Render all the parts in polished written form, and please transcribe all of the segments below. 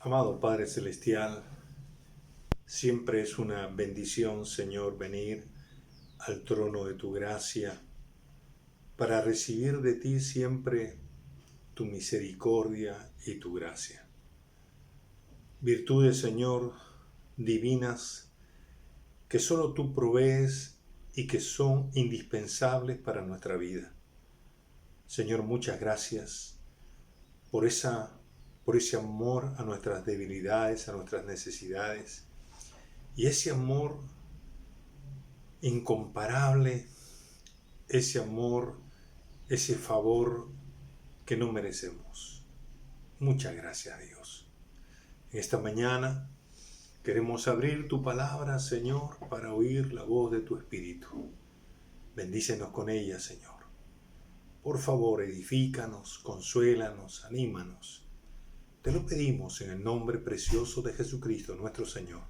Amado Padre Celestial, siempre es una bendición, Señor, venir al trono de tu gracia para recibir de ti siempre tu misericordia y tu gracia. Virtudes, Señor, divinas, que solo tú provees y que son indispensables para nuestra vida. Señor, muchas gracias por ese amor a nuestras debilidades, a nuestras necesidades, y ese amor incomparable, ese amor, ese favor que no merecemos. Muchas gracias, Dios. En esta mañana queremos abrir tu palabra, Señor, para oír la voz de tu Espíritu. Bendícenos con ella, Señor. Por favor, edifícanos, consuélanos, anímanos. Te lo pedimos en el nombre precioso de Jesucristo, nuestro Señor.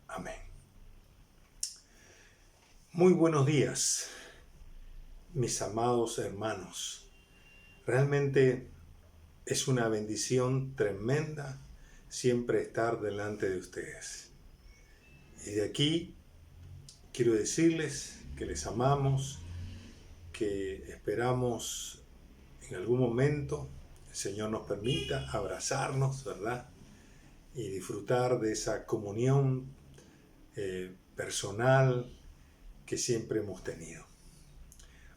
Amén. Muy buenos días, mis amados hermanos. Realmente es una bendición tremenda siempre estar delante de ustedes. Y de aquí quiero decirles que les amamos, que esperamos en algún momento el Señor nos permita abrazarnos, ¿verdad? Y disfrutar de esa comunión personal que siempre hemos tenido.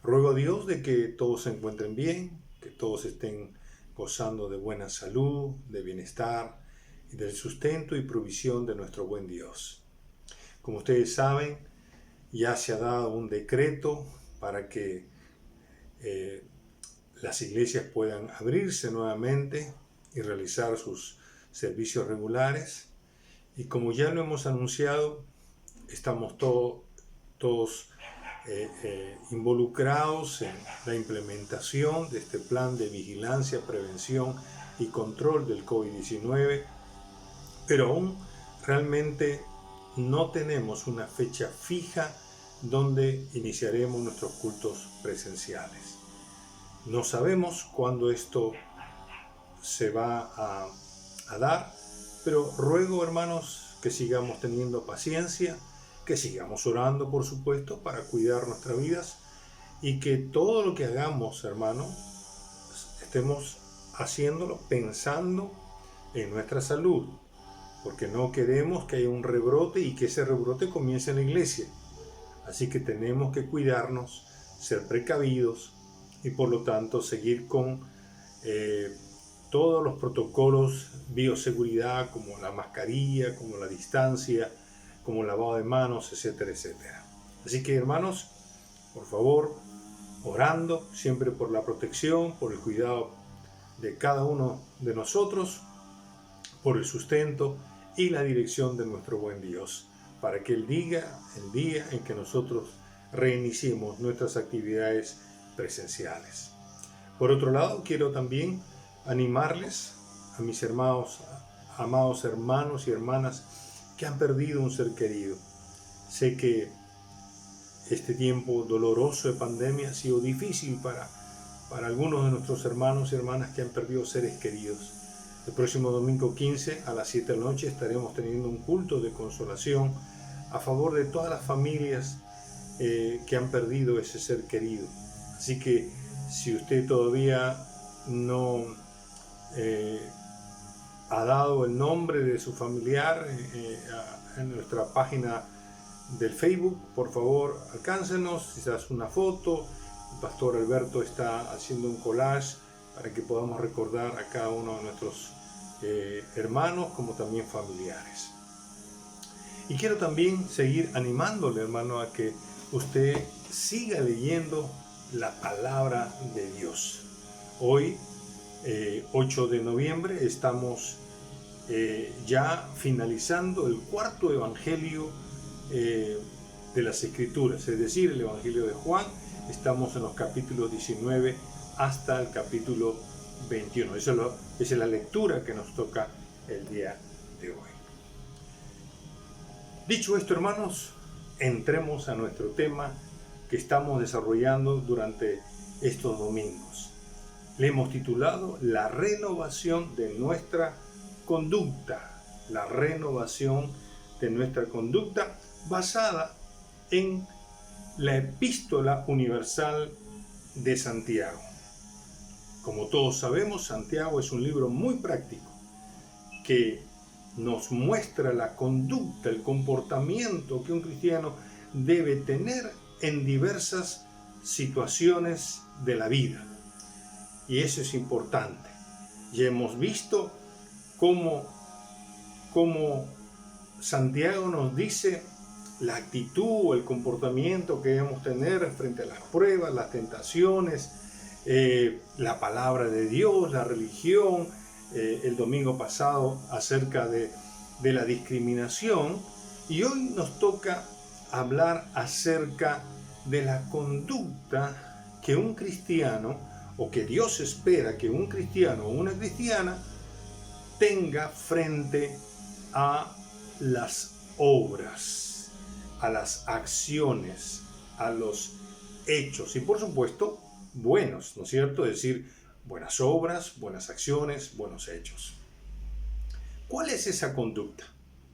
Ruego a Dios de que todos se encuentren bien, que todos estén gozando de buena salud, de bienestar y del sustento y provisión de nuestro buen Dios. Como ustedes saben, ya se ha dado un decreto para que las iglesias puedan abrirse nuevamente y realizar sus servicios regulares. Y como ya lo hemos anunciado, estamos todos involucrados en la implementación de este plan de vigilancia, prevención y control del COVID-19, pero aún realmente no tenemos una fecha fija donde iniciaremos nuestros cultos presenciales. No sabemos cuándo esto se va a dar, pero ruego, hermanos, que sigamos teniendo paciencia, que sigamos orando, por supuesto, para cuidar nuestras vidas y que todo lo que hagamos, hermanos, estemos haciéndolo pensando en nuestra salud, porque no queremos que haya un rebrote y que ese rebrote comience en la iglesia. Así que tenemos que cuidarnos, ser precavidos y por lo tanto seguir con todos los protocolos bioseguridad, como la mascarilla, como la distancia, como el lavado de manos, etcétera, etcétera. Así que, hermanos, por favor, orando siempre por la protección, por el cuidado de cada uno de nosotros, por el sustento y la dirección de nuestro buen Dios, para que Él diga el día en que nosotros reiniciemos nuestras actividades presenciales. Por otro lado, quiero también animarles a mis amados hermanos y hermanas que han perdido un ser querido. Sé que este tiempo doloroso de pandemia ha sido difícil para algunos de nuestros hermanos y hermanas que han perdido seres queridos. El próximo domingo 15 a las 7 de la noche estaremos teniendo un culto de consolación a favor de todas las familias que han perdido ese ser querido. Así que si usted todavía no ha dado el nombre de su familiar en nuestra página del Facebook, por favor alcáncenos, quizás una foto. El pastor Alberto está haciendo un collage para que podamos recordar a cada uno de nuestros hermanos como también familiares. Y quiero también seguir animándole, hermano, a que usted siga leyendo la palabra de Dios. Hoy, 8 de noviembre, estamos ya finalizando el cuarto evangelio de las Escrituras, es decir, el Evangelio de Juan. Estamos en los capítulos 19 hasta el capítulo 21. Esa es la lectura que nos toca el día de hoy. Dicho esto, hermanos, entremos a nuestro tema que estamos desarrollando durante estos domingos. Le hemos titulado La renovación de nuestra conducta, la renovación de nuestra conducta basada en la Epístola Universal de Santiago. Como todos sabemos, Santiago es un libro muy práctico que nos muestra la conducta, el comportamiento que un cristiano debe tener en diversas situaciones de la vida. Y eso es importante. Ya hemos visto cómo Santiago nos dice la actitud o el comportamiento que debemos tener frente a las pruebas, las tentaciones, la palabra de Dios, la religión, el domingo pasado acerca de la discriminación, y hoy nos toca hablar acerca de la conducta que un cristiano, o que Dios espera que un cristiano o una cristiana tenga frente a las obras, a las acciones, a los hechos, y por supuesto buenos, ¿no es cierto? Es decir, buenas obras, buenas acciones, buenos hechos. ¿Cuál es esa conducta?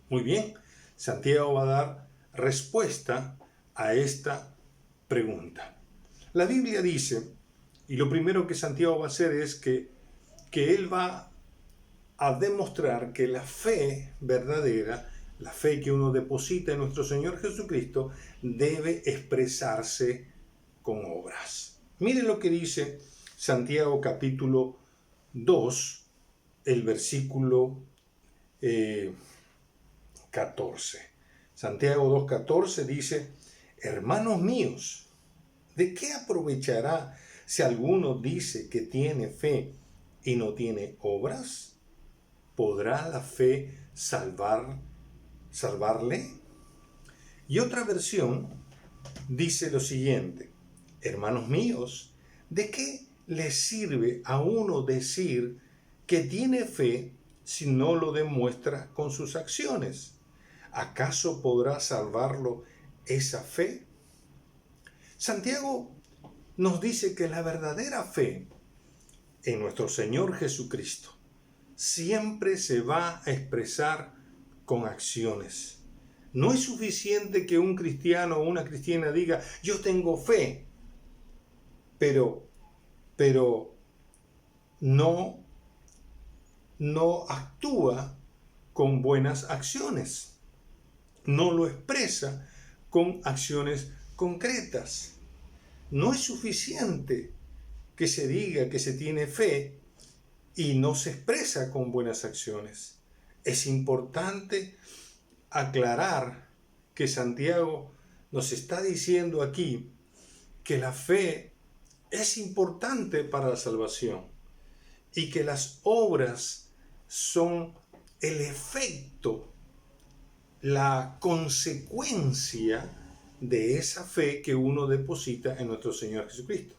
Muy bien, Santiago va a dar respuesta a esta pregunta. La Biblia dice, y lo primero que Santiago va a hacer es que él va a demostrar que la fe verdadera, la fe que uno deposita en nuestro Señor Jesucristo, debe expresarse con obras. Miren lo que dice Santiago capítulo 2, el versículo 14. Santiago 2:14 dice: hermanos míos, ¿de qué aprovechará si alguno dice que tiene fe y no tiene obras? ¿Podrá la fe salvarle? Y otra versión dice lo siguiente: hermanos míos, ¿de qué le sirve a uno decir que tiene fe si no lo demuestra con sus acciones? ¿Acaso podrá salvarlo esa fe? Santiago nos dice que la verdadera fe en nuestro Señor Jesucristo siempre se va a expresar con acciones. No es suficiente que un cristiano o una cristiana diga: yo tengo fe, pero no actúa con buenas acciones, no lo expresa con acciones concretas. No es suficiente que se diga que se tiene fe y no se expresa con buenas acciones. Es importante aclarar que Santiago nos está diciendo aquí que la fe es importante para la salvación y que las obras son el efecto, la consecuencia de esa fe que uno deposita en nuestro Señor Jesucristo.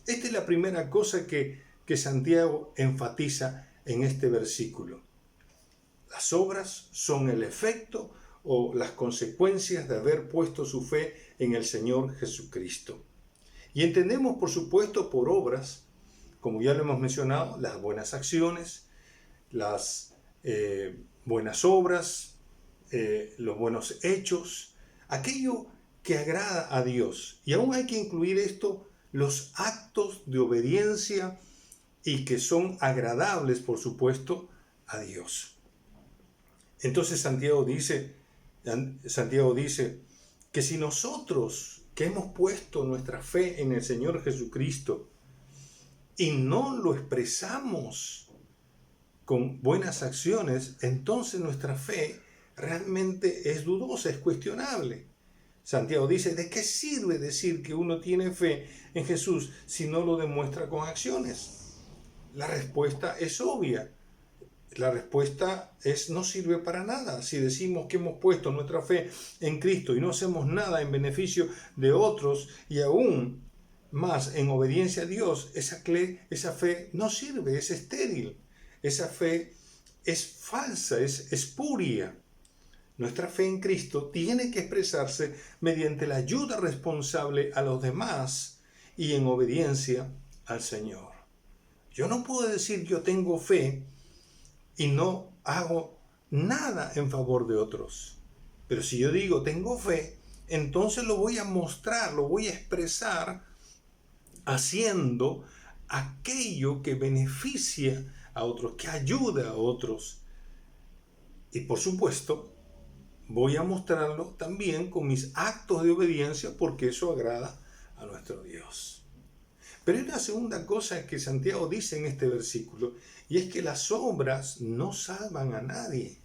Esta es la primera cosa que Santiago enfatiza en este versículo. Las obras son el efecto o las consecuencias de haber puesto su fe en el Señor Jesucristo. Y entendemos, por supuesto, por obras, como ya lo hemos mencionado, las buenas acciones, las buenas obras, los buenos hechos, aquello que agrada a Dios. Y aún hay que incluir esto, los actos de obediencia y que son agradables, por supuesto, a Dios. Entonces Santiago dice que si nosotros que hemos puesto nuestra fe en el Señor Jesucristo y no lo expresamos con buenas acciones, entonces nuestra fe realmente es dudosa, es cuestionable. Santiago dice: ¿de qué sirve decir que uno tiene fe en Jesús si no lo demuestra con acciones? La respuesta es obvia. La respuesta es: no sirve para nada. Si decimos que hemos puesto nuestra fe en Cristo y no hacemos nada en beneficio de otros y aún más en obediencia a Dios, esa fe no sirve, es estéril. Esa fe es falsa, es espuria. Nuestra fe en Cristo tiene que expresarse mediante la ayuda responsable a los demás y en obediencia al Señor. Yo no puedo decir yo tengo fe y no hago nada en favor de otros. Pero si yo digo tengo fe, entonces lo voy a mostrar, lo voy a expresar haciendo aquello que beneficia a otros, que ayuda a otros. Y por supuesto, voy a mostrarlo también con mis actos de obediencia, porque eso agrada a nuestro Dios. Pero hay una segunda cosa que Santiago dice en este versículo, y es que las obras no salvan a nadie.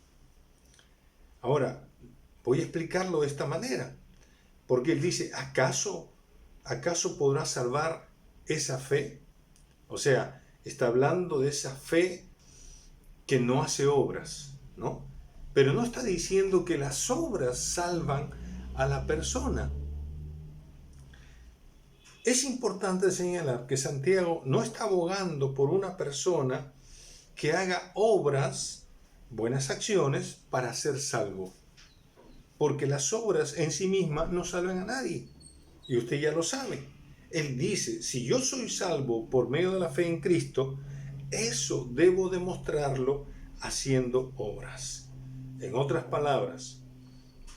Ahora, voy a explicarlo de esta manera, porque él dice, ¿acaso podrá salvar esa fe? O sea, está hablando de esa fe que no hace obras, ¿no? Pero no está diciendo que las obras salvan a la persona. Es importante señalar que Santiago no está abogando por una persona que haga obras, buenas acciones, para ser salvo. Porque las obras en sí mismas no salvan a nadie. Y usted ya lo sabe. Él dice, si yo soy salvo por medio de la fe en Cristo, eso debo demostrarlo haciendo obras. En otras palabras,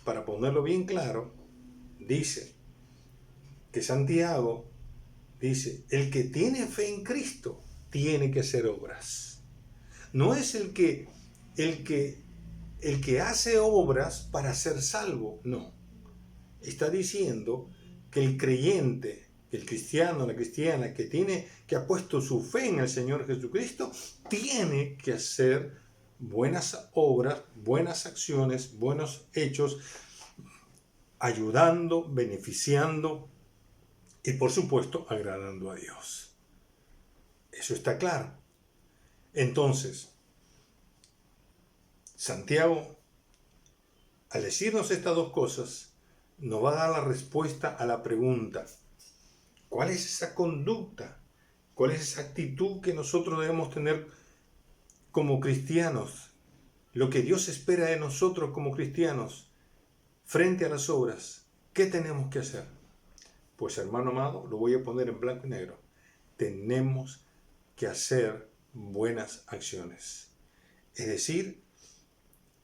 para ponerlo bien claro, dice que Santiago dice, el que tiene fe en Cristo tiene que hacer obras. No es el que hace obras para ser salvo, no. Está diciendo que el creyente, el cristiano, la cristiana, que ha puesto su fe en el Señor Jesucristo, tiene que hacer buenas obras, buenas acciones, buenos hechos, ayudando, beneficiando y por supuesto agradando a Dios. Eso está claro. Entonces, Santiago, al decirnos estas dos cosas, nos va a dar la respuesta a la pregunta, ¿cuál es esa conducta? ¿Cuál es esa actitud que nosotros debemos tener como cristianos? Lo que Dios espera de nosotros como cristianos frente a las obras. ¿Qué tenemos que hacer? Pues hermano amado, lo voy a poner en blanco y negro. Tenemos que hacer buenas acciones. Es decir,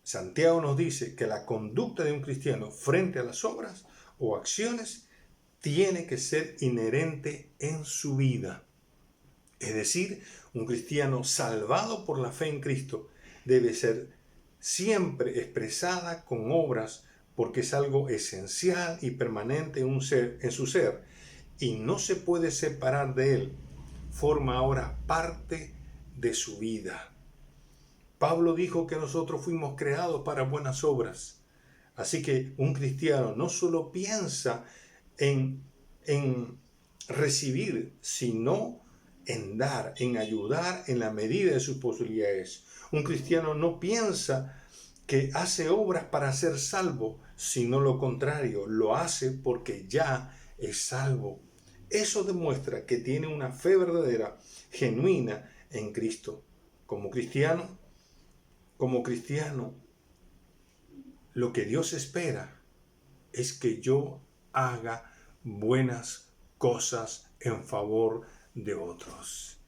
Santiago nos dice que la conducta de un cristiano frente a las obras o acciones tiene que ser inherente en su vida. Es decir, un cristiano salvado por la fe en Cristo debe ser siempre expresada con obras porque es algo esencial y permanente en su ser y no se puede separar de él. Forma ahora parte de su vida. Pablo dijo que nosotros fuimos creados para buenas obras. Así que un cristiano no solo piensa en recibir, sino en dar, en ayudar en la medida de sus posibilidades. Un cristiano no piensa que hace obras para ser salvo, sino lo contrario, lo hace porque ya es salvo. Eso demuestra que tiene una fe verdadera, genuina en Cristo. Como cristiano, lo que Dios espera es que yo haga buenas cosas en favor de otros.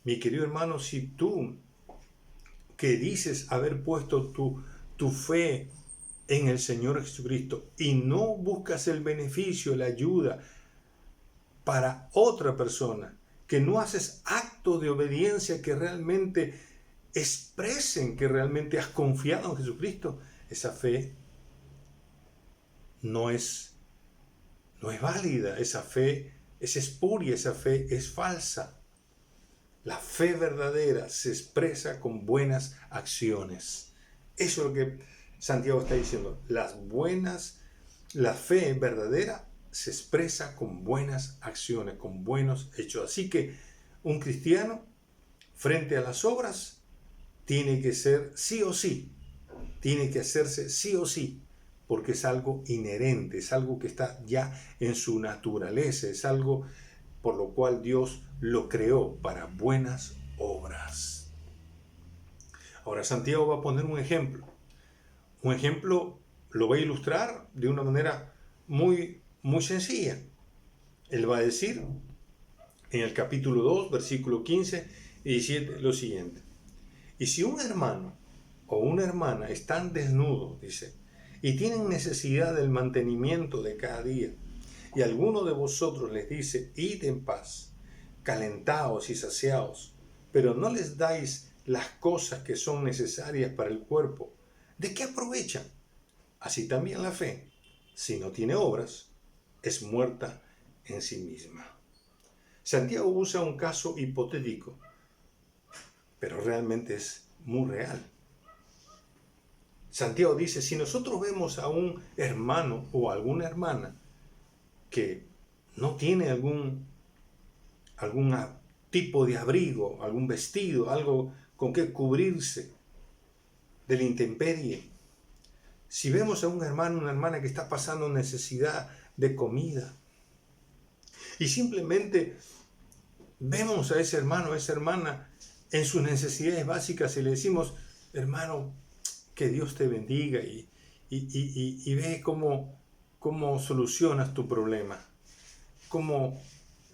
Mi querido hermano, si tú que dices haber puesto tu fe en el Señor Jesucristo y no buscas el beneficio, la ayuda para otra persona, que no haces actos de obediencia que realmente expresen que realmente has confiado en Jesucristo, esa fe no es válida, esa fe es espuria, esa fe es falsa. La fe verdadera se expresa con buenas acciones. Eso es lo que Santiago está diciendo. La fe verdadera se expresa con buenas acciones, con buenos hechos. Así que un cristiano, frente a las obras, tiene que ser sí o sí, tiene que hacerse sí o sí, porque es algo inherente, es algo que está ya en su naturaleza, es algo por lo cual Dios lo creó para buenas obras. Ahora Santiago va a poner un ejemplo. Un ejemplo lo va a ilustrar de una manera muy, muy sencilla. Él va a decir en el capítulo 2, versículo 15 y 17 lo siguiente. Y si un hermano o una hermana están desnudos, dice, y tienen necesidad del mantenimiento de cada día, y alguno de vosotros les dice, id en paz, calentaos y saciaos, pero no les dais las cosas que son necesarias para el cuerpo, ¿de qué aprovechan? Así también la fe, si no tiene obras, es muerta en sí misma. Santiago usa un caso hipotético, pero realmente es muy real. Santiago dice, si nosotros vemos a un hermano o alguna hermana que no tiene algún tipo de abrigo, algún vestido, algo con que cubrirse de la intemperie, si vemos a un hermano, una hermana que está pasando necesidad de comida, y simplemente vemos a ese hermano, a esa hermana en sus necesidades básicas y le decimos, hermano, que Dios te bendiga y ve cómo solucionas tu problema, cómo,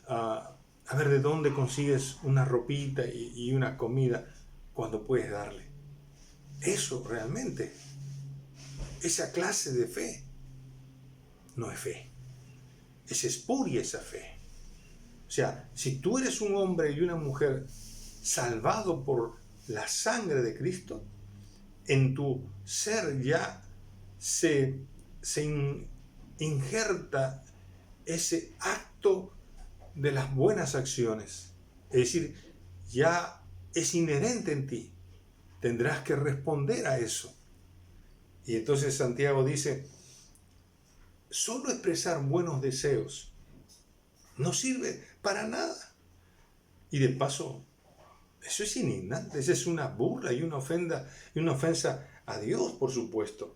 a ver de dónde consigues una ropita y una comida cuando puedes darle. Eso realmente, esa clase de fe, no es fe, es espuria esa fe. O sea, si tú eres un hombre y una mujer salvado por la sangre de Cristo, en tu ser ya se injerta ese acto de las buenas acciones. Es decir, ya es inherente en ti. Tendrás que responder a eso. Y entonces Santiago dice, solo expresar buenos deseos no sirve para nada. Y de paso, eso es indignante, esa es una burla y una ofensa a Dios, por supuesto.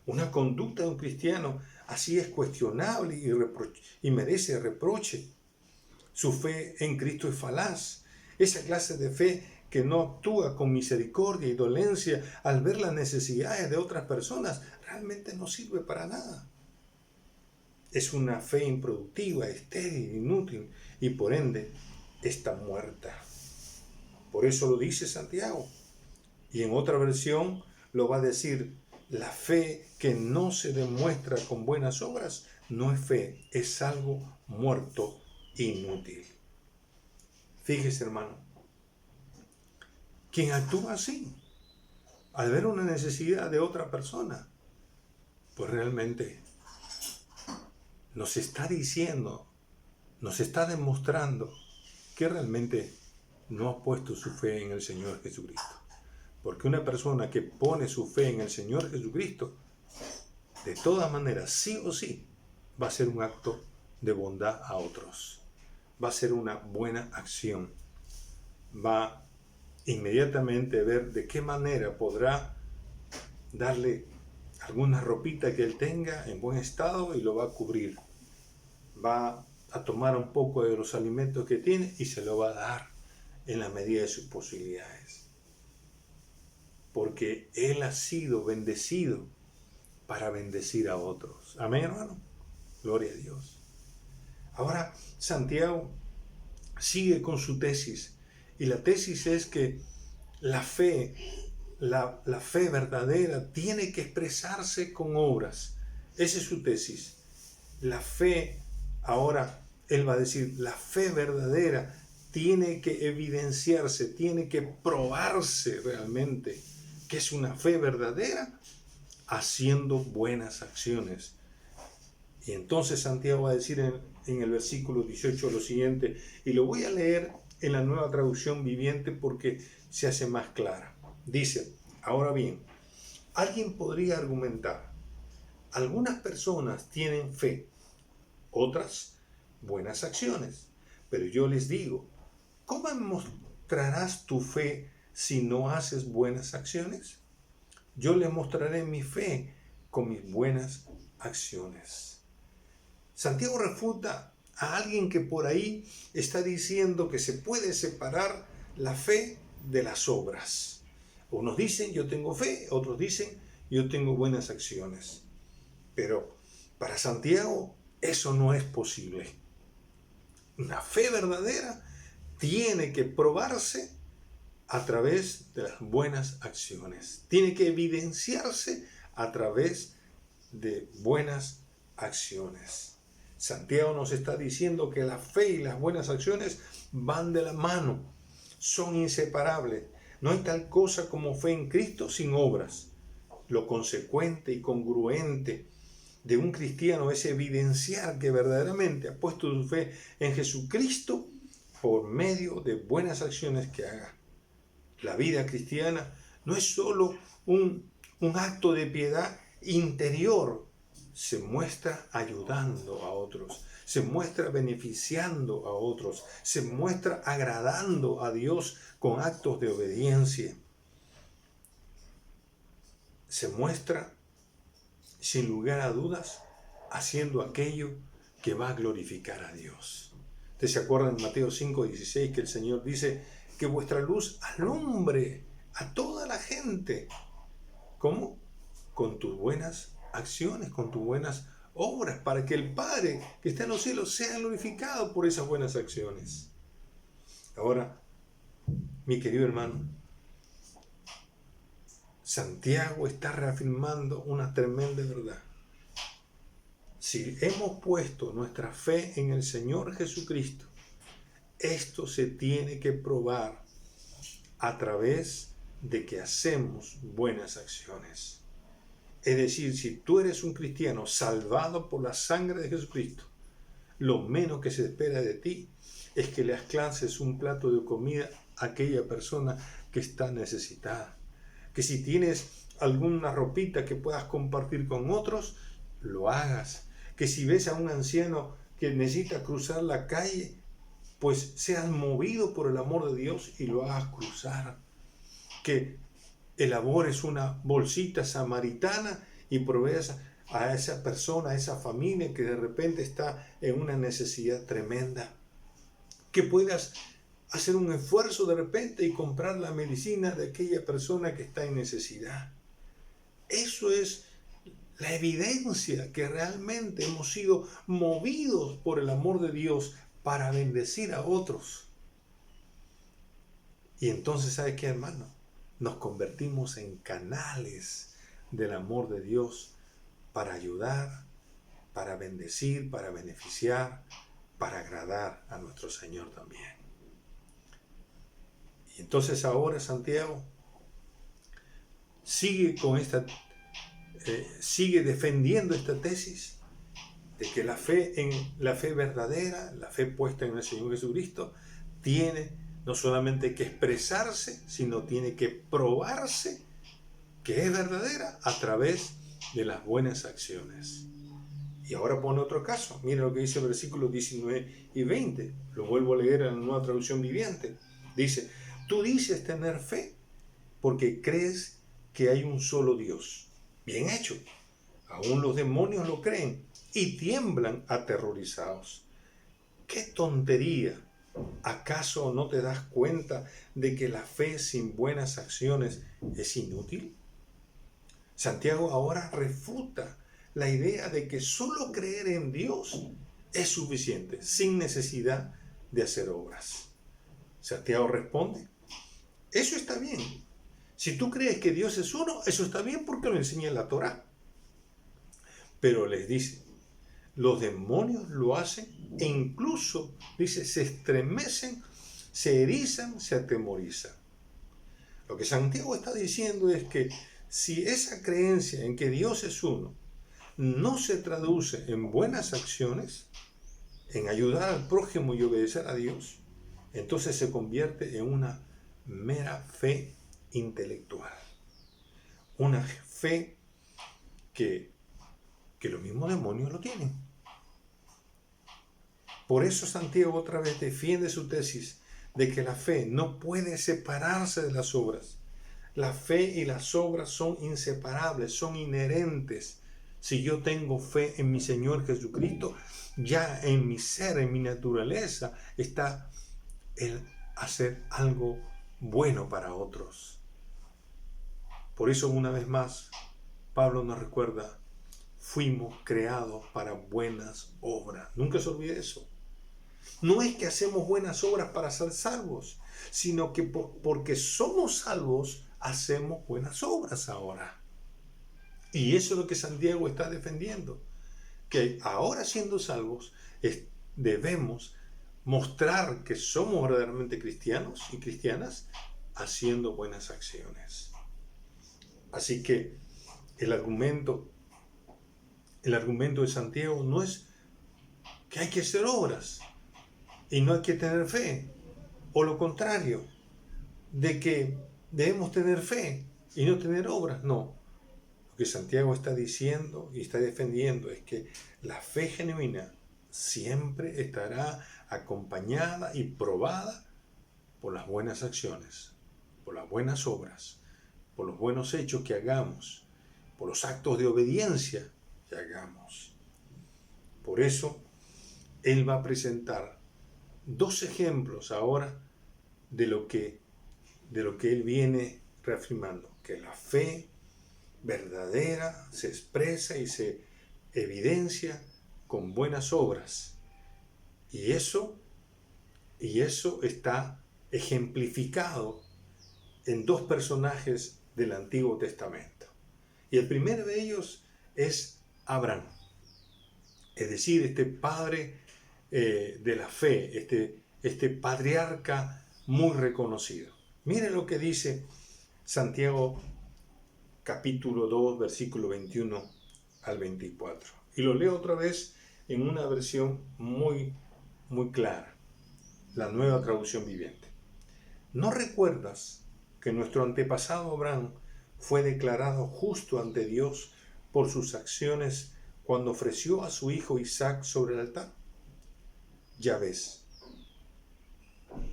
Una conducta de un cristiano así es cuestionable y merece reproche. Su fe en Cristo es falaz. Esa clase de fe que no actúa con misericordia y dolencia al ver las necesidades de otras personas realmente no sirve para nada. Es una fe improductiva, estéril, inútil y por ende está muerta. Por eso lo dice Santiago. Y en otra versión lo va a decir, la fe que no se demuestra con buenas obras no es fe, es algo muerto, inútil. Fíjese, hermano, quien actúa así, al ver una necesidad de otra persona, pues realmente nos está diciendo, nos está demostrando que realmente no ha puesto su fe en el Señor Jesucristo. Porque una persona que pone su fe en el Señor Jesucristo, de todas maneras, sí o sí, va a ser un acto de bondad a otros. Va a ser una buena acción. Va inmediatamente a ver de qué manera podrá darle alguna ropita que él tenga en buen estado y lo va a cubrir. Va a tomar un poco de los alimentos que tiene y se lo va a dar en la medida de sus posibilidades. Porque él ha sido bendecido para bendecir a otros. Amén, hermano. Gloria a Dios. Ahora, Santiago sigue con su tesis. Y la tesis es que la fe verdadera tiene que expresarse con obras. Esa es su tesis. La fe, ahora él va a decir, la fe verdadera tiene que evidenciarse, tiene que probarse realmente que es una fe verdadera haciendo buenas acciones. Y entonces Santiago va a decir en el versículo 18 lo siguiente, y lo voy a leer en la Nueva Traducción Viviente porque se hace más clara. Dice, ahora bien, alguien podría argumentar, algunas personas tienen fe, otras buenas acciones, pero yo les digo, ¿cómo mostrarás tu fe si no haces buenas acciones? Yo les mostraré mi fe con mis buenas acciones. Santiago refuta a alguien que por ahí está diciendo que se puede separar la fe de las obras. Unos dicen yo tengo fe, otros dicen yo tengo buenas acciones. Pero para Santiago eso no es posible. Una fe verdadera tiene que probarse a través de las buenas acciones. Tiene que evidenciarse a través de buenas acciones. Santiago nos está diciendo que la fe y las buenas acciones van de la mano, son inseparables. No hay tal cosa como fe en Cristo sin obras. Lo consecuente y congruente de un cristiano es evidenciar que verdaderamente ha puesto su fe en Jesucristo por medio de buenas acciones que haga. La vida cristiana no es solo un acto de piedad interior, se muestra ayudando a otros, se muestra beneficiando a otros, se muestra agradando a Dios con actos de obediencia. Se muestra, sin lugar a dudas, haciendo aquello que va a glorificar a Dios. ¿Ustedes se acuerdan en Mateo 5:16 que el Señor dice que vuestra luz alumbre a toda la gente? ¿Cómo? Con tus buenas acciones, con tus buenas obras, para que el Padre que está en los cielos sea glorificado por esas buenas acciones. Ahora, mi querido hermano, Santiago está reafirmando una tremenda verdad. Si hemos puesto nuestra fe en el Señor Jesucristo, esto se tiene que probar a través de que hacemos buenas acciones. Es decir, si tú eres un cristiano salvado por la sangre de Jesucristo, lo menos que se espera de ti es que le alcances un plato de comida a aquella persona que está necesitada. Que si tienes alguna ropita que puedas compartir con otros, lo hagas. Que si ves a un anciano que necesita cruzar la calle, pues seas movido por el amor de Dios y lo hagas cruzar. Que elabores una bolsita samaritana y proveas a esa persona, a esa familia que de repente está en una necesidad tremenda. Que puedas hacer un esfuerzo de repente y comprar la medicina de aquella persona que está en necesidad. Eso es la evidencia que realmente hemos sido movidos por el amor de Dios para bendecir a otros. Y entonces, ¿sabe qué, hermano? Nos convertimos en canales del amor de Dios para ayudar, para bendecir, para beneficiar, para agradar a nuestro Señor también. Y entonces ahora Santiago sigue defendiendo esta tesis de que la fe verdadera, la fe puesta en el Señor Jesucristo, tiene no solamente que expresarse, sino tiene que probarse que es verdadera a través de las buenas acciones. Y ahora pone otro caso. Mira lo que dice el versículo 19 y 20. Lo vuelvo a leer en la Nueva Traducción Viviente. Dice, tú dices tener fe porque crees que hay un solo Dios. Bien hecho. Aún los demonios lo creen y tiemblan aterrorizados. ¡Qué tontería! ¿Acaso no te das cuenta de que la fe sin buenas acciones es inútil? Santiago ahora refuta la idea de que solo creer en Dios es suficiente, sin necesidad de hacer obras. Santiago responde, eso está bien. Si tú crees que Dios es uno, eso está bien porque lo enseña en la Torá. Pero les dice, los demonios lo hacen e incluso, dice, se estremecen, se erizan, se atemorizan. Lo que Santiago está diciendo es que si esa creencia en que Dios es uno no se traduce en buenas acciones, en ayudar al prójimo y obedecer a Dios, entonces se convierte en una mera fe intelectual. Una fe que los mismos demonios lo tienen. Por eso Santiago otra vez defiende su tesis de que la fe no puede separarse de las obras. La fe y las obras son inseparables, son inherentes. Si yo tengo fe en mi Señor Jesucristo, ya en mi ser, en mi naturaleza, está el hacer algo bueno para otros. Por eso, una vez más, Pablo nos recuerda, fuimos creados para buenas obras. Nunca se olvide eso. No es que hacemos buenas obras para ser salvos, sino que porque somos salvos, hacemos buenas obras ahora. Y eso es lo que Santiago está defendiendo, que ahora siendo salvos debemos mostrar que somos verdaderamente cristianos y cristianas haciendo buenas acciones. Así que el argumento de Santiago no es que hay que hacer obras y no hay que tener fe, o lo contrario, de que debemos tener fe y no tener obras. No, lo que Santiago está diciendo y está defendiendo es que la fe genuina siempre estará acompañada y probada por las buenas acciones, por las buenas obras, por los buenos hechos que hagamos, por los actos de obediencia que hagamos. Por eso, él va a presentar 2 ejemplos ahora de lo que él viene reafirmando, que la fe verdadera se expresa y se evidencia con buenas obras. Y eso está ejemplificado en 2 personajes del Antiguo Testamento. Y el primero de ellos es Abraham, es decir, este padre de la fe, este patriarca muy reconocido. Miren lo que dice Santiago capítulo 2, versículo 21 al 24. Y lo leo otra vez en una versión muy, muy clara, la Nueva Traducción Viviente. ¿No recuerdas que nuestro antepasado Abraham fue declarado justo ante Dios por sus acciones cuando ofreció a su hijo Isaac sobre el altar? Ya ves,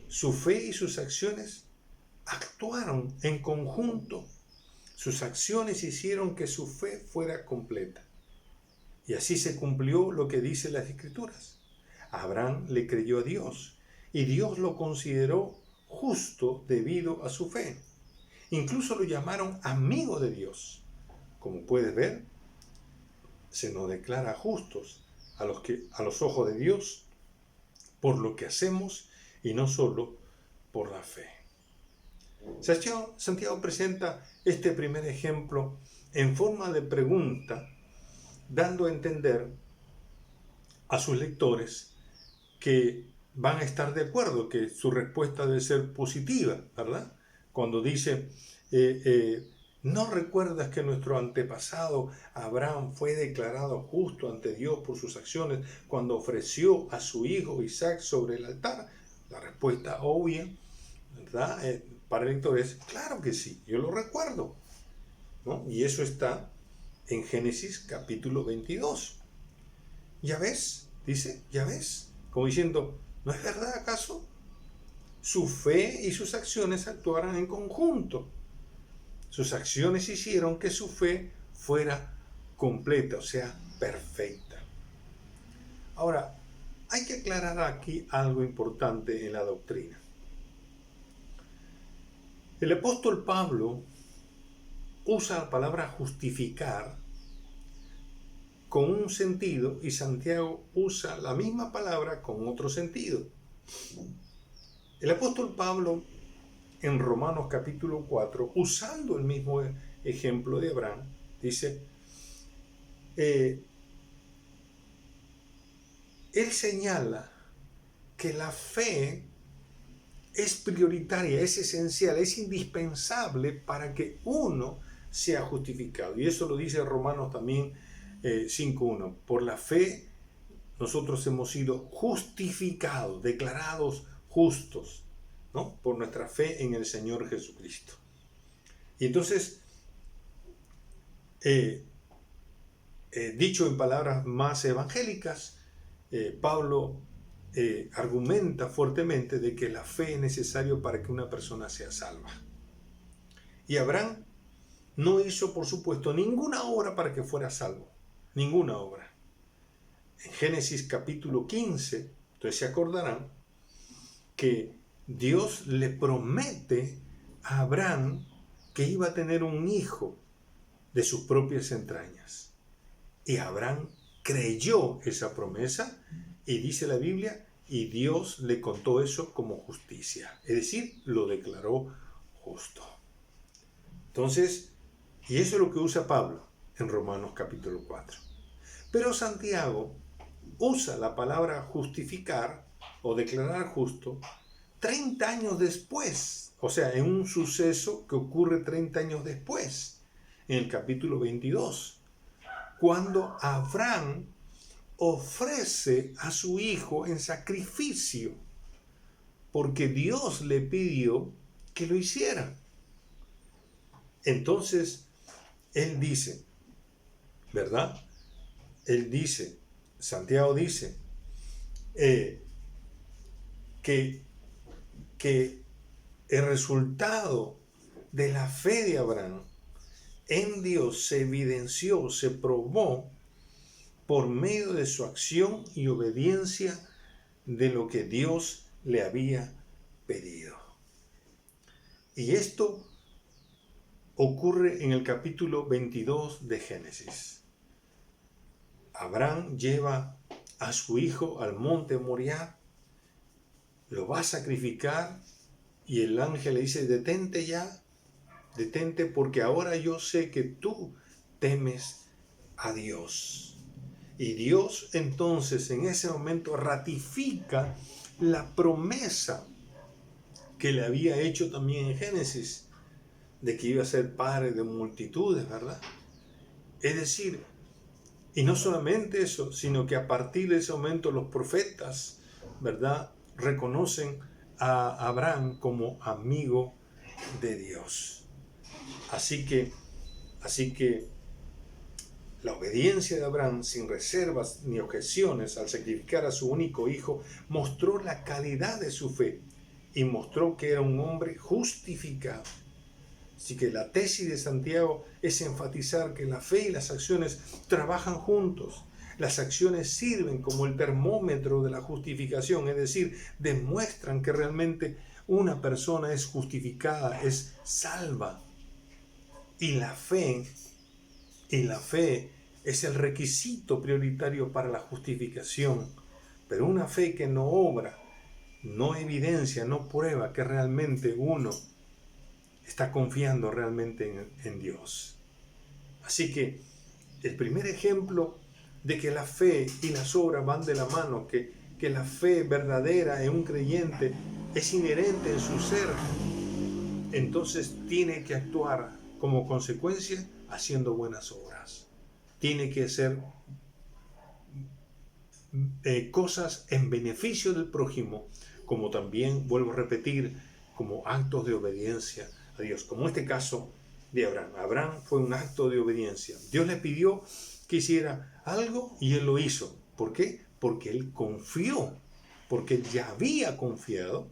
su fe y sus acciones actuaron en conjunto. Sus acciones hicieron que su fe fuera completa. Y así se cumplió lo que dicen las Escrituras. Abraham le creyó a Dios y Dios lo consideró justo debido a su fe. Incluso lo llamaron amigo de Dios. Como puedes ver, se nos declara justos a los ojos de Dios por lo que hacemos y no solo por la fe. Santiago presenta este primer ejemplo en forma de pregunta, dando a entender a sus lectores que van a estar de acuerdo, que su respuesta debe ser positiva, ¿verdad? Cuando dice, ¿no recuerdas que nuestro antepasado Abraham fue declarado justo ante Dios por sus acciones cuando ofreció a su hijo Isaac sobre el altar? La respuesta obvia, ¿verdad? Para el lector es, claro que sí, yo lo recuerdo, ¿no? Y eso está en Génesis capítulo 22. ¿Ya ves? Dice, ¿ya ves? Como diciendo, ¿no es verdad acaso? Su fe y sus acciones actuaron en conjunto. Sus acciones hicieron que su fe fuera completa, o sea, perfecta. Ahora, hay que aclarar aquí algo importante en la doctrina. El apóstol Pablo usa la palabra justificar con un sentido y Santiago usa la misma palabra con otro sentido. El apóstol Pablo en Romanos capítulo 4, usando el mismo ejemplo de Abraham, dice, él señala que la fe es prioritaria, es esencial, es indispensable para que uno sea justificado. Y eso lo dice Romanos también 5.1. Por la fe nosotros hemos sido justificados, declarados justos, ¿no? Por nuestra fe en el Señor Jesucristo. Y entonces, dicho en palabras más evangélicas, Pablo argumenta fuertemente de que la fe es necesaria para que una persona sea salva. Y Abraham no hizo, por supuesto, ninguna obra para que fuera salvo. Ninguna obra. En Génesis capítulo 15, ustedes se acordarán que Dios le promete a Abraham que iba a tener un hijo de sus propias entrañas. Y Abraham creyó esa promesa y dice la Biblia y Dios le contó eso como justicia, es decir, lo declaró justo. Entonces, y eso es lo que usa Pablo en Romanos capítulo 4. Pero Santiago usa la palabra justificar o declarar justo 30 años después, o sea, en un suceso que ocurre 30 años después, en el capítulo 22, cuando Abraham ofrece a su hijo en sacrificio, porque Dios le pidió que lo hiciera. Entonces, él dice, ¿verdad? Él dice, Santiago dice, que el resultado de la fe de Abraham en Dios se evidenció, se probó por medio de su acción y obediencia de lo que Dios le había pedido. Y esto ocurre en el capítulo 22 de Génesis. Abraham lleva a su hijo al monte Moriah, lo va a sacrificar y el ángel le dice, detente ya, detente porque ahora yo sé que tú temes a Dios. Y Dios entonces en ese momento ratifica la promesa que le había hecho también en Génesis, de que iba a ser padre de multitudes, ¿verdad? Es decir, y no solamente eso, sino que a partir de ese momento los profetas, ¿verdad?, reconocen a Abraham como amigo de Dios. Así que la obediencia de Abraham, sin reservas ni objeciones, al sacrificar a su único hijo, mostró la calidad de su fe y mostró que era un hombre justificado. Así que la tesis de Santiago es enfatizar que la fe y las acciones trabajan juntos. Las acciones sirven como el termómetro de la justificación, es decir, demuestran que realmente una persona es justificada, es salva. Y la fe es el requisito prioritario para la justificación. Pero una fe que no obra, no evidencia, no prueba que realmente uno está confiando realmente en Dios. Así que el primer ejemplo de que la fe y las obras van de la mano, que la fe verdadera en un creyente es inherente en su ser, entonces tiene que actuar como consecuencia haciendo buenas obras. Tiene que hacer cosas en beneficio del prójimo, como también, vuelvo a repetir, como actos de obediencia a Dios, como este caso de Abraham. Abraham fue un acto de obediencia. Dios le pidió que hiciera algo y él lo hizo. ¿Por qué? Porque él confió, porque él ya había confiado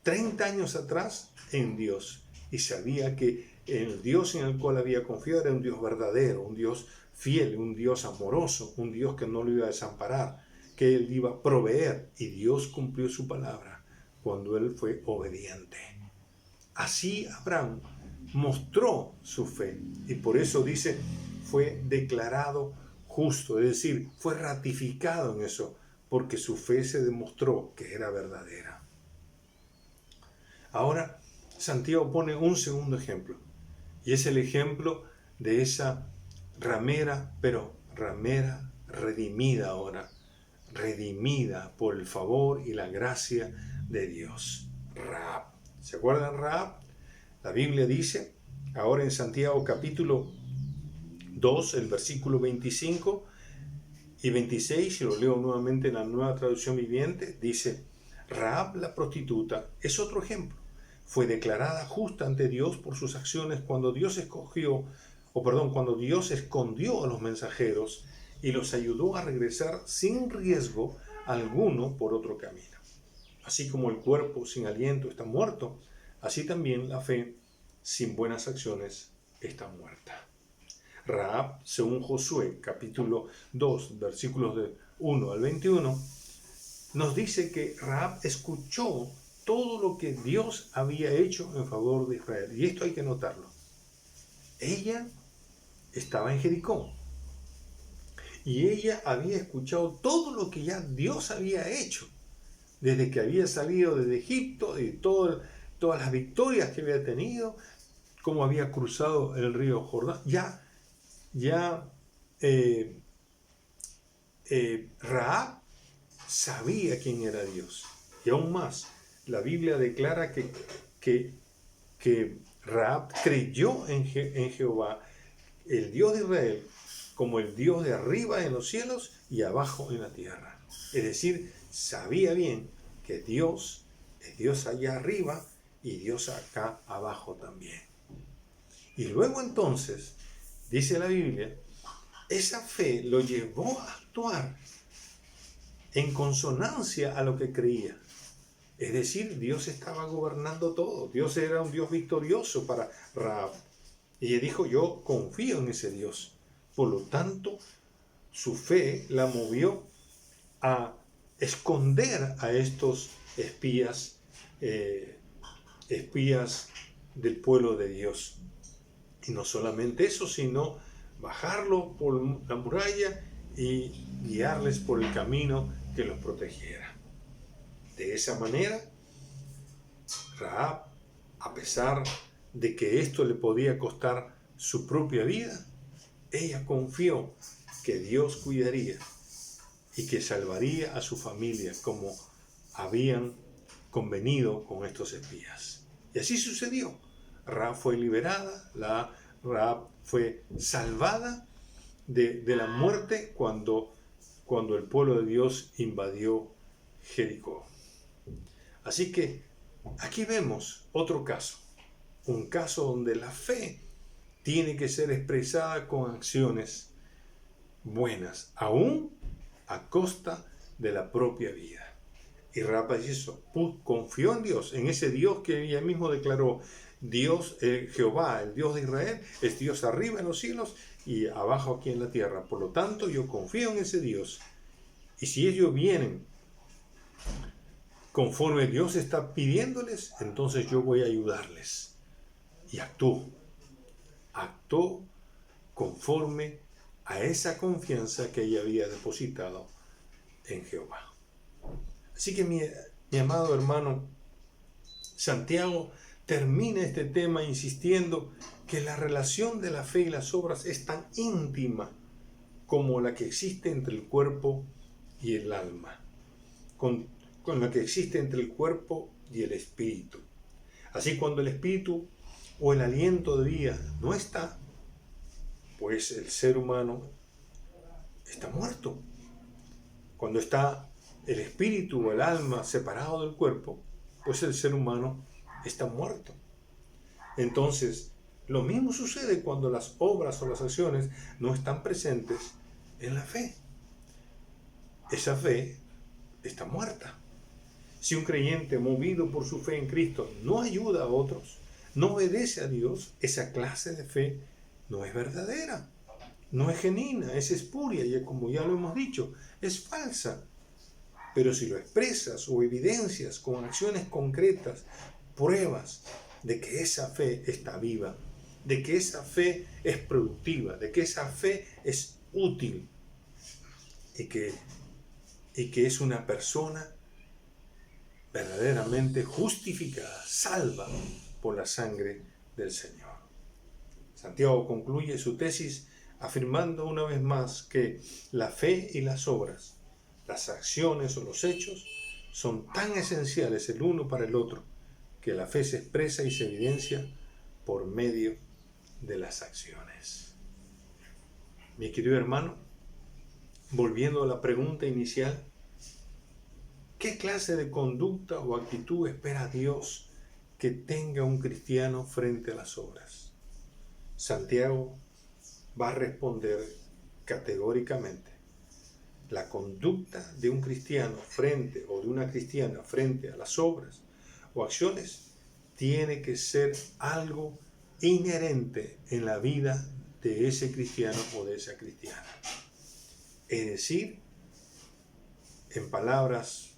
30 años atrás en Dios y sabía que el Dios en el cual había confiado era un Dios verdadero, un Dios fiel, un Dios amoroso, un Dios que no lo iba a desamparar, que él iba a proveer, y Dios cumplió su palabra cuando él fue obediente. Así Abraham mostró su fe y por eso dice fue declarado justo, es decir, fue ratificado en eso, porque su fe se demostró que era verdadera. Ahora Santiago pone un segundo ejemplo, y es el ejemplo de esa ramera, pero ramera redimida ahora, redimida por el favor y la gracia de Dios. Rahab. ¿Se acuerdan Rahab? La Biblia dice, ahora en Santiago capítulo 2, el versículo 25 y 26, y lo leo nuevamente en la Nueva Traducción Viviente, dice, Rahab la prostituta es otro ejemplo. Fue declarada justa ante Dios por sus acciones cuando Dios cuando Dios escondió a los mensajeros y los ayudó a regresar sin riesgo alguno por otro camino. Así como el cuerpo sin aliento está muerto, así también la fe sin buenas acciones está muerta. Rahab, según Josué, capítulo 2, versículos de 1 al 21, nos dice que Rahab escuchó todo lo que Dios había hecho en favor de Israel. Y esto hay que notarlo. Ella estaba en Jericó y ella había escuchado todo lo que ya Dios había hecho, desde que había salido desde Egipto, y todas las victorias que había tenido, cómo había cruzado el río Jordán. Ya eh, Rahab sabía quién era Dios. Y aún más, la Biblia declara que Rahab creyó en Jehová, el Dios de Israel, como el Dios de arriba en los cielos y abajo en la tierra. Es decir, sabía bien que Dios es Dios allá arriba y Dios acá abajo también. Y luego entonces, dice la Biblia, esa fe lo llevó a actuar en consonancia a lo que creía. Es decir, Dios estaba gobernando todo. Dios era un Dios victorioso para Rahab. Y ella dijo, yo confío en ese Dios. Por lo tanto, su fe la movió a esconder a estos espías del pueblo de Dios. Y no solamente eso, sino bajarlo por la muralla y guiarles por el camino que los protegiera. De esa manera, Rahab, a pesar de que esto le podía costar su propia vida, ella confió que Dios cuidaría y que salvaría a su familia como habían convenido con estos espías. Y así sucedió. Rahab fue liberada, Rahab fue salvada de la muerte cuando el pueblo de Dios invadió Jericó. Así que aquí vemos otro caso, un caso donde la fe tiene que ser expresada con acciones buenas, aún a costa de la propia vida. Y Rahab hizo, confió en Dios, en ese Dios que ella mismo declaró, Dios, Jehová, el Dios de Israel, es Dios arriba en los cielos y abajo aquí en la tierra. Por lo tanto, yo confío en ese Dios. Y si ellos vienen conforme Dios está pidiéndoles, entonces yo voy a ayudarles. Y actuó conforme a esa confianza que ella había depositado en Jehová. Así que mi amado hermano, Santiago termina este tema insistiendo que la relación de la fe y las obras es tan íntima como la que existe entre el cuerpo y el alma, con la que existe entre el cuerpo y el espíritu. Así, cuando el espíritu o el aliento de vida no está, pues el ser humano está muerto. Cuando está el espíritu o el alma separado del cuerpo, pues el ser humano está muerto. Entonces, lo mismo sucede cuando las obras o las acciones no están presentes en la fe. Esa fe está muerta. Si un creyente movido por su fe en Cristo no ayuda a otros, no obedece a Dios, esa clase de fe no es verdadera, no es genuina, es espuria, y como ya lo hemos dicho, es falsa. Pero si lo expresas o evidencias con acciones concretas, pruebas de que esa fe está viva, de que esa fe es productiva, de que esa fe es útil y que es una persona verdaderamente justificada, salva por la sangre del Señor. Santiago concluye su tesis afirmando una vez más que la fe y las obras, las acciones o los hechos, son tan esenciales el uno para el otro, que la fe se expresa y se evidencia por medio de las acciones. Mi querido hermano, volviendo a la pregunta inicial, ¿qué clase de conducta o actitud espera Dios que tenga un cristiano frente a las obras? Santiago va a responder categóricamente: la conducta de un cristiano o de una cristiana frente a las obras o acciones tiene que ser algo inherente en la vida de ese cristiano o de esa cristiana. Es decir, en palabras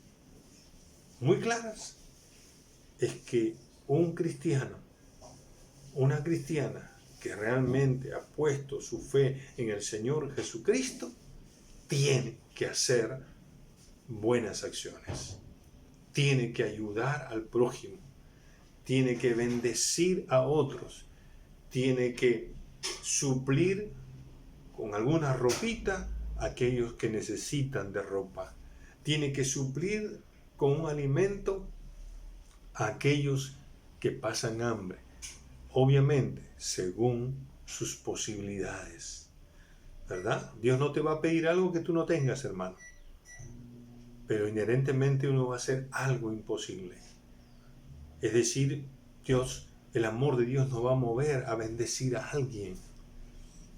muy claras, es que un cristiano, una cristiana que realmente ha puesto su fe en el Señor Jesucristo, tiene que hacer buenas acciones. Tiene que ayudar al prójimo. Tiene que bendecir a otros. Tiene que suplir con alguna ropita a aquellos que necesitan de ropa. Tiene que suplir con un alimento a aquellos que pasan hambre. Obviamente, según sus posibilidades. ¿Verdad? Dios no te va a pedir algo que tú no tengas, hermano. Pero inherentemente uno va a hacer algo imposible. Es decir, el amor de Dios nos va a mover a bendecir a alguien.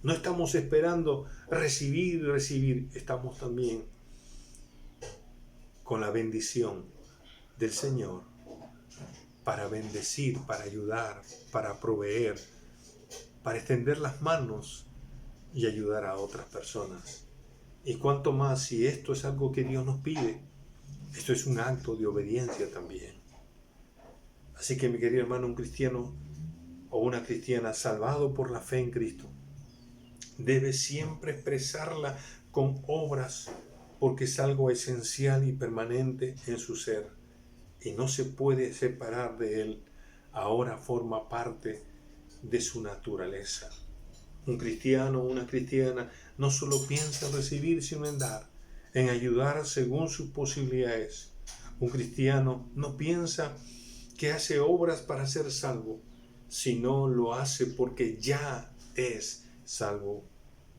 No estamos esperando recibir. Estamos también con la bendición del Señor para bendecir, para ayudar, para proveer, para extender las manos y ayudar a otras personas. Y cuanto más si esto es algo que Dios nos pide, esto es un acto de obediencia también. Así que mi querido hermano, un cristiano o una cristiana salvado por la fe en Cristo debe siempre expresarla con obras, porque es algo esencial y permanente en su ser y no se puede separar de él. Ahora forma parte de su naturaleza. Un cristiano o una cristiana no solo piensa en recibir, sino en dar, en ayudar según sus posibilidades. Un cristiano no piensa que hace obras para ser salvo, sino lo hace porque ya es salvo.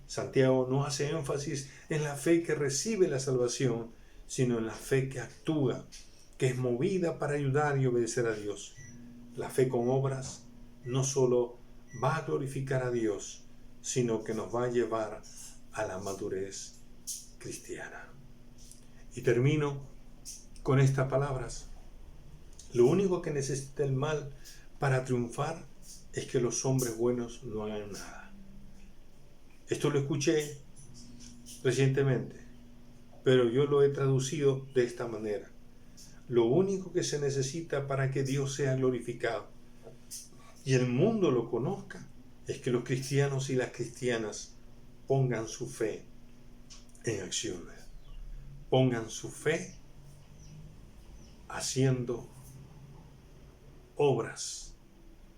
Santiago no hace énfasis en la fe que recibe la salvación, sino en la fe que actúa, que es movida para ayudar y obedecer a Dios. La fe con obras no solo va a glorificar a Dios, sino que nos va a llevar a la madurez cristiana. Y termino con estas palabras. Lo único que necesita el mal para triunfar es que los hombres buenos no hagan nada. Esto lo escuché recientemente, pero yo lo he traducido de esta manera. Lo único que se necesita para que Dios sea glorificado y el mundo lo conozca es que los cristianos y las cristianas pongan su fe en acciones. Pongan su fe haciendo obras,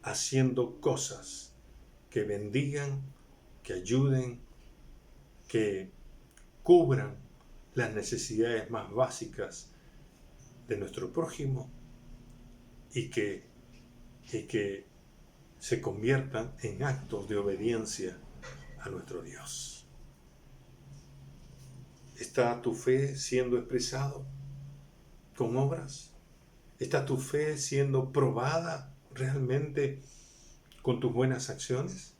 haciendo cosas que bendigan, que ayuden, que cubran las necesidades más básicas de nuestro prójimo y que se conviertan en actos de obediencia a nuestro Dios. ¿Está tu fe siendo expresado con obras? ¿Está tu fe siendo probada realmente con tus buenas acciones?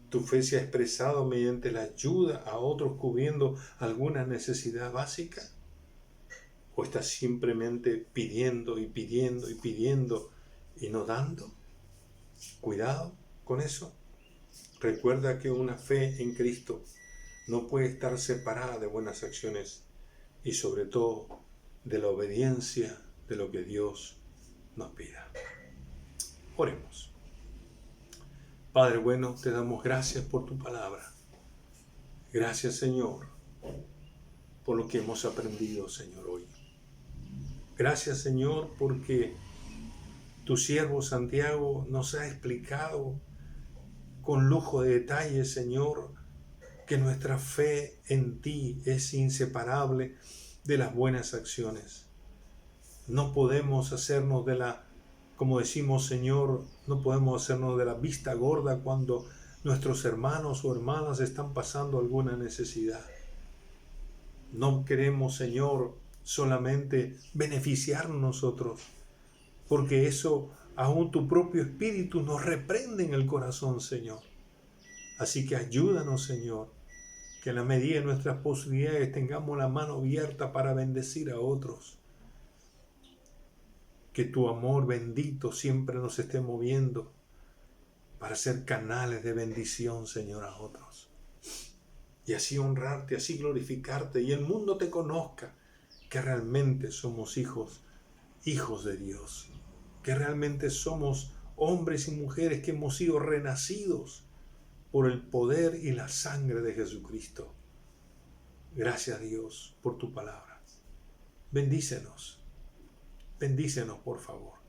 ¿Tu fe se ha expresado mediante la ayuda a otros cubriendo alguna necesidad básica? ¿O estás simplemente pidiendo y no dando? Cuidado con eso. Recuerda que una fe en Cristo no puede estar separada de buenas acciones y sobre todo de la obediencia de lo que Dios nos pida. Oremos. Padre bueno, te damos gracias por tu palabra. Gracias, Señor, por lo que hemos aprendido, Señor, hoy. Gracias, Señor, porque tu siervo Santiago nos ha explicado con lujo de detalles, Señor, que nuestra fe en ti es inseparable de las buenas acciones. No podemos hacernos como decimos, Señor, no podemos hacernos de la vista gorda cuando nuestros hermanos o hermanas están pasando alguna necesidad. No queremos, Señor, solamente beneficiarnos nosotros, porque eso aún tu propio espíritu nos reprende en el corazón, Señor. Así que ayúdanos, Señor, que en la medida de nuestras posibilidades tengamos la mano abierta para bendecir a otros. Que tu amor bendito siempre nos esté moviendo para ser canales de bendición, Señor, a otros. Y así honrarte, así glorificarte, y el mundo te conozca, que realmente somos hijos de Dios, que realmente somos hombres y mujeres que hemos sido renacidos por el poder y la sangre de Jesucristo. Gracias, Dios, por tu palabra. Bendícenos. Bendícenos, por favor.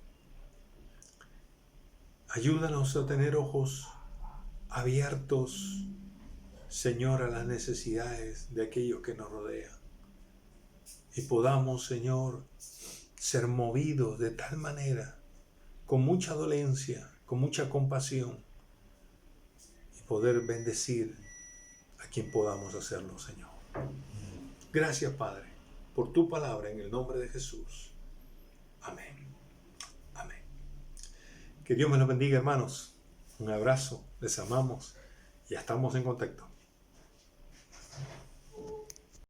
Ayúdanos a tener ojos abiertos, Señor, a las necesidades de aquellos que nos rodean. Y podamos, Señor, ser movidos de tal manera, con mucha dolencia, con mucha compasión, y poder bendecir a quien podamos hacerlo, Señor. Gracias, Padre, por tu palabra, en el nombre de Jesús. Amén. Amén. Que Dios me los bendiga, hermanos. Un abrazo, les amamos y ya estamos en contacto.